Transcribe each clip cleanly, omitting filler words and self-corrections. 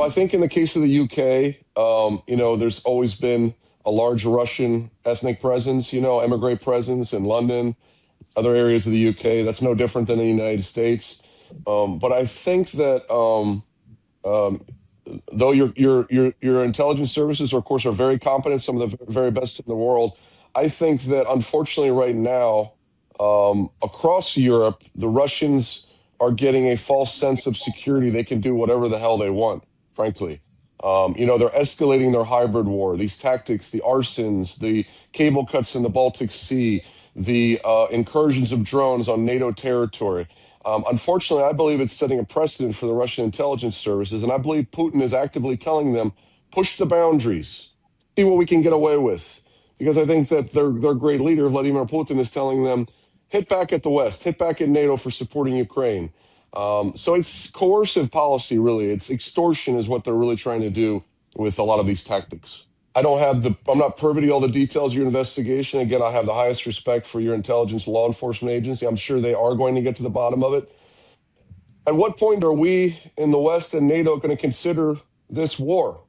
I think in the case of the UK, there's always been a large Russian ethnic presence, emigre presence in London, other areas of the UK. That's no different than the United States. But I think that um, though your intelligence services, of course, are very competent, some of the very best in the world, I think that unfortunately right now, across Europe, the Russians are getting a false sense of security. They can do whatever the hell they want, frankly. They're escalating their hybrid war, these tactics, the arsons, the cable cuts in the Baltic Sea, the incursions of drones on NATO territory. Unfortunately, I believe it's setting a precedent for the Russian intelligence services, and I believe Putin is actively telling them, push the boundaries, see what we can get away with. Because I think that their great leader, Vladimir Putin, is telling them, hit back at the West, hit back at NATO for supporting Ukraine. So it's coercive policy, really. It's extortion is what they're really trying to do with a lot of these tactics. I'm not privy to all the details of your investigation. Again, I have the highest respect for your intelligence law enforcement agency. I'm sure they are going to get to the bottom of it. At what point are we in the West and NATO going to consider this war,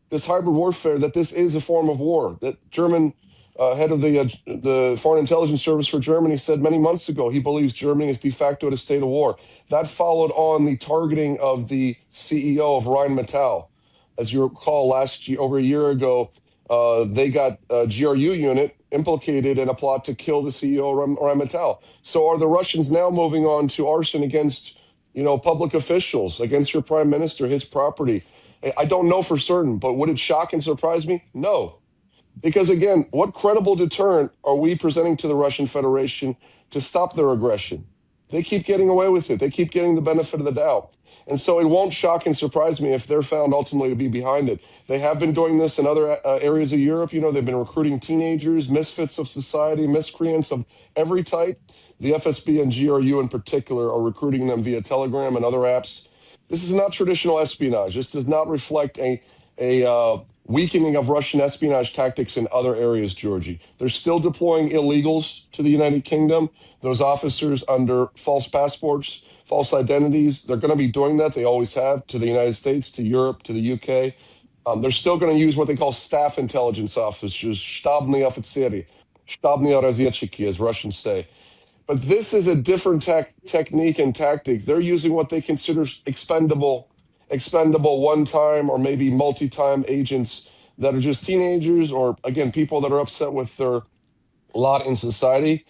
this hybrid warfare, that this is a form of war? That German head of the Foreign Intelligence Service for Germany said many months ago he believes Germany is de facto in a state of war. That followed on the targeting of the CEO of Rheinmetall. As you recall, last year, over a year ago, they got a GRU unit implicated in a plot to kill the CEO of Rheinmetall. So are the Russians now moving on to arson against, public officials, against your prime minister, his property? I don't know for certain, but would it shock and surprise me? No. Because again, what credible deterrent are we presenting to the Russian Federation to stop their aggression? They keep getting away with it. They keep getting the benefit of the doubt. And so it won't shock and surprise me if they're found ultimately to be behind it. They have been doing this in other areas of Europe. They've been recruiting teenagers, misfits of society, miscreants of every type. The FSB and GRU in particular are recruiting them via Telegram and other apps. This is not traditional espionage. This does not reflect a weakening of Russian espionage tactics in other areas, Georgie. They're still deploying illegals to the United Kingdom, those officers under false passports, false identities. They're going to be doing that. They always have, to the United States, to Europe, to the UK. They're still going to use what they call staff intelligence officers, штабные офицеры, штабные разведчики, as Russians say. But this is a different technique and tactic. They're using what they consider expendable one-time or maybe multi-time agents that are just teenagers or, again, people that are upset with their lot in society.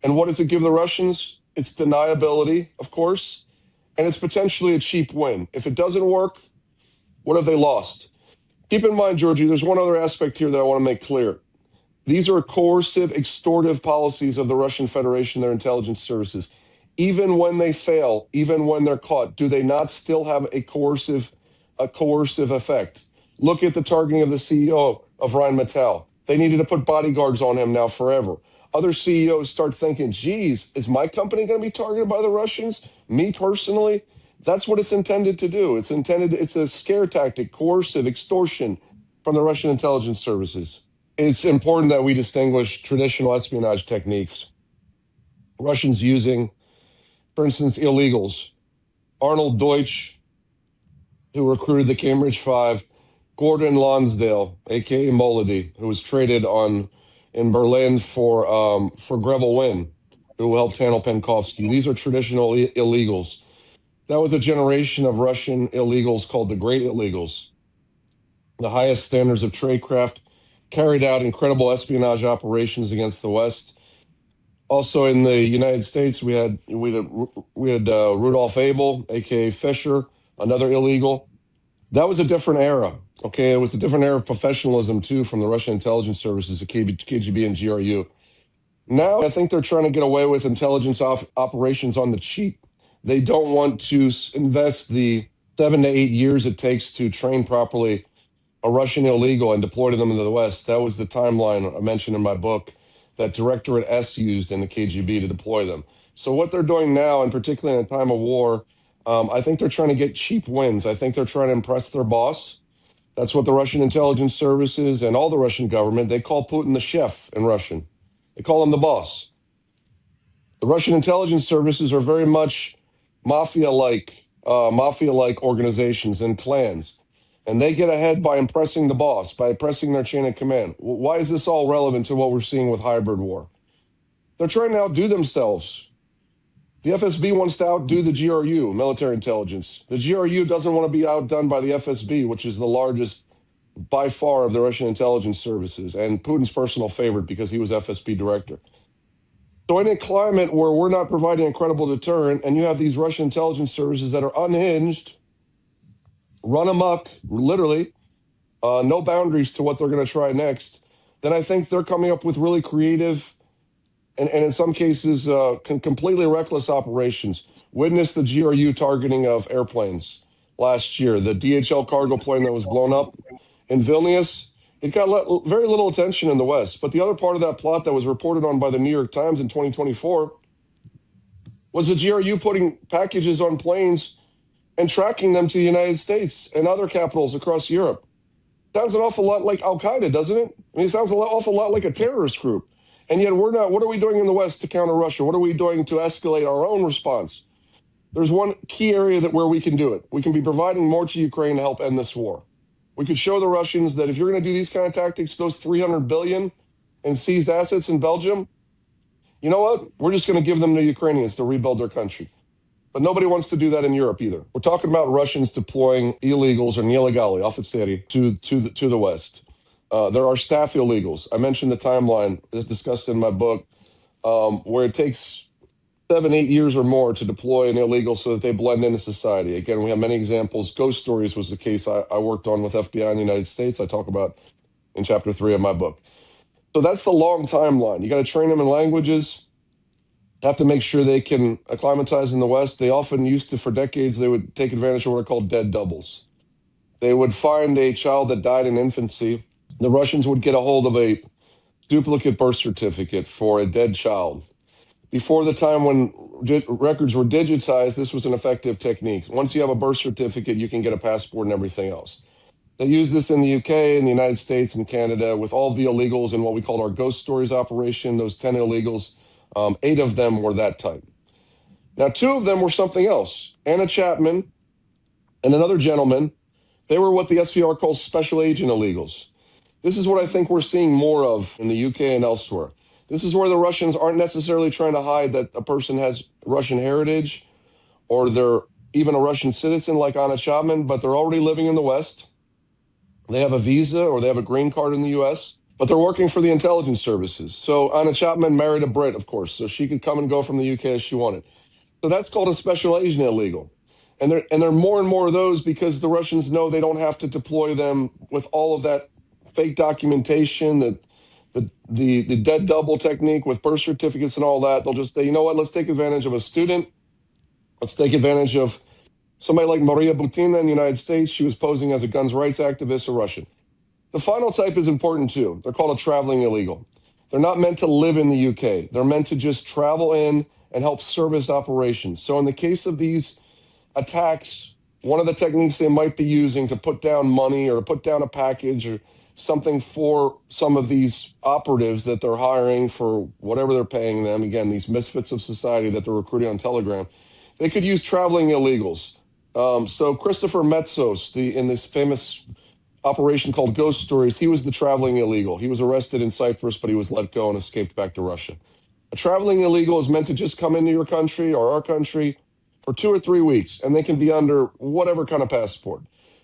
And what does it give the Russians? It's deniability, of course, and it's potentially a cheap win. If it doesn't work, what have they lost? Keep in mind, Georgie, there's one other aspect here that I want to make clear. These are coercive, extortive policies of the Russian Federation, their intelligence services. Even when they fail, even when they're caught, do they not still have a coercive effect? Look at the targeting of the CEO of Rheinmetall. They needed to put bodyguards on him now forever. Other CEOs start thinking, geez, is my company going to be targeted by the Russians? Me personally? That's what it's intended to do. It's a scare tactic, coercive, extortion from the Russian intelligence services. It's important that we distinguish traditional espionage techniques. Russians using, for instance, illegals. Arnold Deutsch, who recruited the Cambridge Five, Gordon Lonsdale, a.k.a. Molody, who was traded in Berlin for Greville Wynn, who helped handle Penkovsky. These are traditional illegals. That was a generation of Russian illegals called the Great Illegals. The highest standards of tradecraft, carried out incredible espionage operations against the West. Also in the United States, we had Rudolph Abel, a.k.a. Fisher, another illegal. That was a different era. Okay, it was a different era of professionalism too from the Russian intelligence services, the KGB and GRU. Now I think they're trying to get away with intelligence operations on the cheap. They don't want to invest the 7 to 8 years it takes to train properly a Russian illegal and deploy them into the West. That was the timeline I mentioned in my book that Directorate S used in the KGB to deploy them. So what they're doing now, and particularly in a time of war, I think they're trying to get cheap wins. I think they're trying to impress their boss. That's what the Russian intelligence services and all the Russian government, they call Putin the chef in Russian. They call him the boss. The Russian intelligence services are very much mafia-like organizations and clans. And they get ahead by impressing the boss, by impressing their chain of command. Why is this all relevant to what we're seeing with hybrid war? They're trying to outdo themselves. The FSB wants to outdo the GRU, military intelligence. The GRU doesn't want to be outdone by the FSB, which is the largest by far of the Russian intelligence services, and Putin's personal favorite because he was FSB director. So in a climate where we're not providing a credible deterrent, and you have these Russian intelligence services that are unhinged, run amok, literally, no boundaries to what they're going to try next, then I think they're coming up with really creative and in some cases completely reckless operations. Witness the GRU targeting of airplanes last year, the DHL cargo plane that was blown up in Vilnius. It got very little attention in the West. But the other part of that plot that was reported on by the New York Times in 2024 was the GRU putting packages on planes and tracking them to the United States and other capitals across Europe. Sounds an awful lot like Al-Qaeda, doesn't it? I mean, it sounds an awful lot like a terrorist group. And yet we're not. What are we doing in the West to counter Russia? What are we doing to escalate our own response? There's one key area where we can do it. We can be providing more to Ukraine to help end this war. We could show the Russians that if you're going to do these kind of tactics, those 300 billion in seized assets in Belgium, you know what? We're just going to give them to Ukrainians to rebuild their country. But nobody wants to do that in Europe either. We're talking about Russians deploying illegals or nelegali, offizieri, to the West. There are staff illegals. I mentioned the timeline, as discussed in my book, where it takes 7-8 years or more to deploy an illegal so that they blend into society. Again, we have many examples. Ghost Stories was the case I worked on with FBI in the United States. I talk about in chapter 3 of my book. So that's the long timeline. You got to train them in languages, have to make sure they can acclimatize in the West. They often used to, for decades, they would take advantage of what are called dead doubles. They would find a child that died in infancy. The Russians would get a hold of a duplicate birth certificate for a dead child. Before the time when records were digitized, this was an effective technique. Once you have a birth certificate, you can get a passport and everything else. They use this in the UK, in the United States, and Canada with all the illegals in what we called our Ghost Stories operation, those 10 illegals. 8 of them were that type. Now, 2 of them were something else. Anna Chapman and another gentleman, they were what the SVR calls special agent illegals. This is what I think we're seeing more of in the UK and elsewhere. This is where the Russians aren't necessarily trying to hide that a person has Russian heritage or they're even a Russian citizen like Anna Chapman, but they're already living in the West. They have a visa or they have a green card in the US, but they're working for the intelligence services. So Anna Chapman married a Brit, of course, so she could come and go from the UK as she wanted. So that's called a special agent illegal. And there are more and more of those because the Russians know they don't have to deploy them with all of that fake documentation, the dead double technique with birth certificates and all that. They'll just say, you know what, let's take advantage of a student. Let's take advantage of somebody like Maria Butina in the United States. She was posing as a guns rights activist, a Russian. The final type is important too. They're called a traveling illegal. They're not meant to live in the UK. They're meant to just travel in and help service operations. So in the case of these attacks, one of the techniques they might be using to put down money or to put down a package or something for some of these operatives that they're hiring for whatever they're paying them, again, these misfits of society that they're recruiting on Telegram, they could use traveling illegals. So Christopher Metzos, in this famous operation called Ghost Stories, he was the traveling illegal. He was arrested in Cyprus, but he was let go and escaped back to Russia. A traveling illegal is meant to just come into your country or our country for 2 or 3 weeks, and they can be under whatever kind of passport.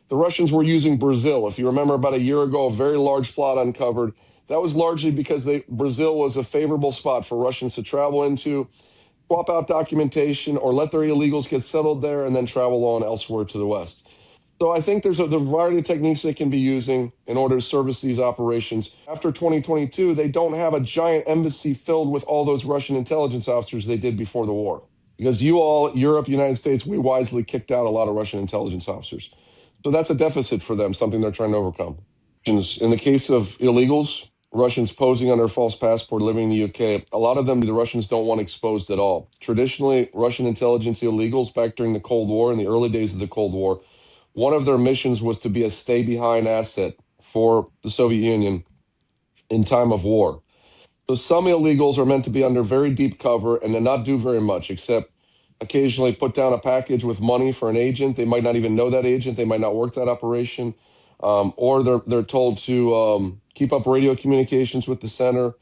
The Russians were using Brazil. If you remember about a year ago, a very large plot uncovered. That was largely because Brazil was a favorable spot for Russians to travel into, swap out documentation, or let their illegals get settled there and then travel on elsewhere to the West. So I think there's a variety of techniques they can be using in order to service these operations. After 2022, they don't have a giant embassy filled with all those Russian intelligence officers they did before the war. Because you all, Europe, United States, we wisely kicked out a lot of Russian intelligence officers. So that's a deficit for them, something they're trying to overcome. In the case of illegals, Russians posing under a false passport living in the UK, a lot of them the Russians don't want exposed at all. Traditionally, Russian intelligence illegals back during the Cold War, in the early days of the Cold War, one of their missions was to be a stay-behind asset for the Soviet Union in time of war. So some illegals are meant to be under very deep cover and to not do very much, except occasionally put down a package with money for an agent. They might not even know that agent. They might not work that operation. or they're told to keep up radio communications with the center.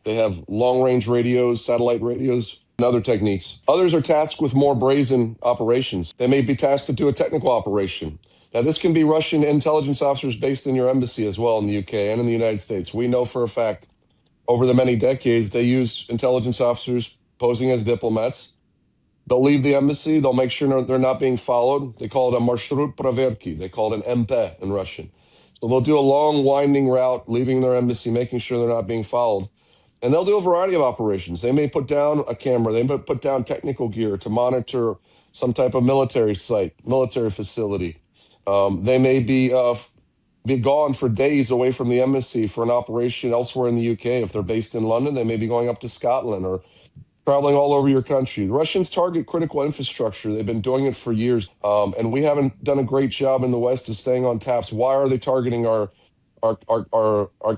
They have long-range radios, satellite radios, and other techniques. Others are tasked with more brazen operations. They may be tasked to do a technical operation. Now, this can be Russian intelligence officers based in your embassy as well in the UK and in the United States. We know for a fact over the many decades they use intelligence officers posing as diplomats. They'll leave the embassy. They'll make sure they're not being followed. They call it a marshrut proverki. They call it an MP in Russian. So they'll do a long, winding route, leaving their embassy, making sure they're not being followed. And they'll do a variety of operations. They may put down a camera. They may put down technical gear to monitor some type of military site, military facility. They may be gone for days away from the embassy for an operation elsewhere in the UK. If they're based in London, they may be going up to Scotland or traveling all over your country. The Russians target critical infrastructure. They've been doing it for years, and we haven't done a great job in the West of staying on taps. Why are they targeting our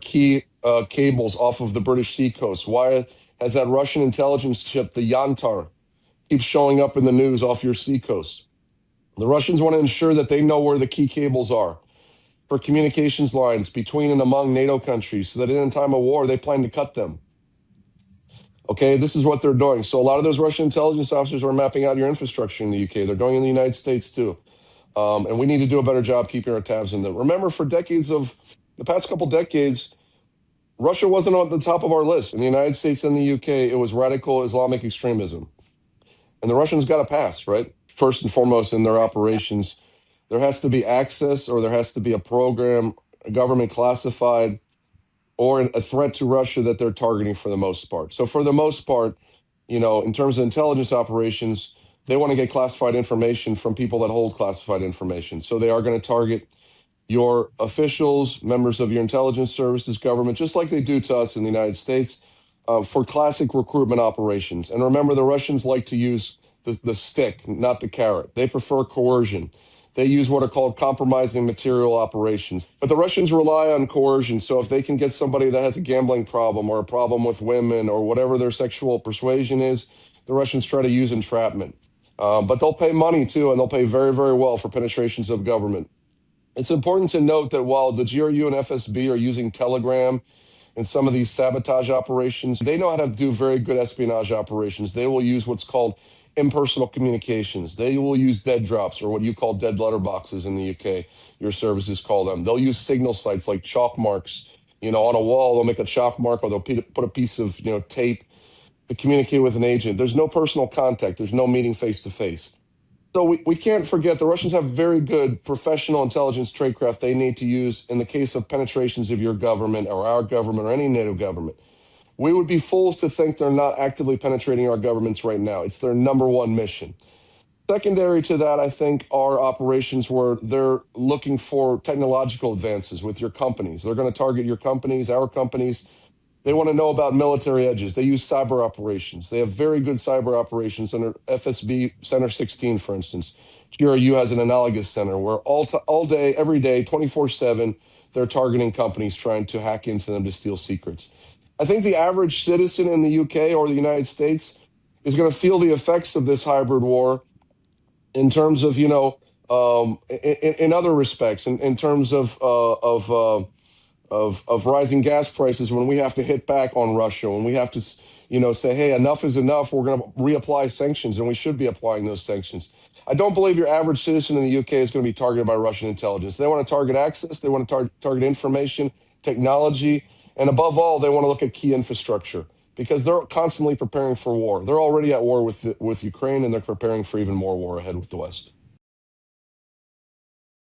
key cables off of the British seacoast? Why has that Russian intelligence ship, the Yantar, keeps showing up in the news off your seacoast? The Russians want to ensure that they know where the key cables are for communications lines between and among NATO countries, so that in a time of war, they plan to cut them. Okay, this is what they're doing. So a lot of those Russian intelligence officers are mapping out your infrastructure in the UK. They're doing it in the United States too. And we need to do a better job keeping our tabs in them. Remember, for the past couple decades, Russia wasn't on the top of our list. In the United States and the UK, it was radical Islamic extremism. And the Russians got a pass, right? First and foremost in their operations, there has to be access, or there has to be a program, a government classified, or a threat to Russia that they're targeting for the most part. So for the most part, in terms of intelligence operations, they want to get classified information from people that hold classified information. So they are going to target your officials, members of your intelligence services, government, just like they do to us in the United States, for classic recruitment operations. And remember, the Russians like to use the stick, not the carrot. They prefer coercion. They use what are called compromising material operations. But the Russians rely on coercion. So if they can get somebody that has a gambling problem or a problem with women or whatever their sexual persuasion is, the Russians try to use entrapment. But they'll pay money too, and they'll pay very, very well for penetrations of government. It's important to note that while the GRU and FSB are using Telegram in some of these sabotage operations, they know how to do very good espionage operations. They will use what's called impersonal communications. They will use dead drops, or what you call dead letterboxes in the UK. Your services call them. They'll use signal sites like chalk marks. On a wall, they'll make a chalk mark, or they'll put a piece of tape to communicate with an agent. There's no personal contact. There's no meeting face to face. So we can't forget the Russians have very good professional intelligence tradecraft they need to use in the case of penetrations of your government or our government or any NATO government. We would be fools to think they're not actively penetrating our governments right now. It's their number one mission. Secondary to that, I think, are operations where they're looking for technological advances with your companies. They're going to target your companies, our companies. They want to know about military edges. They use cyber operations. They have very good cyber operations under FSB Center 16, for instance. GRU has an analogous center where all day, every day, 24/7, they're targeting companies, trying to hack into them to steal secrets. I think the average citizen in the UK or the United States is going to feel the effects of this hybrid war in terms of, in other respects, in terms of rising gas prices, when we have to hit back on Russia, when we have to, say, hey, enough is enough. We're going to reapply sanctions, and we should be applying those sanctions. I don't believe your average citizen in the UK is going to be targeted by Russian intelligence. They want to target access. They want to target information, technology, and above all, they want to look at key infrastructure because they're constantly preparing for war. They're already at war with Ukraine, and they're preparing for even more war ahead with the West.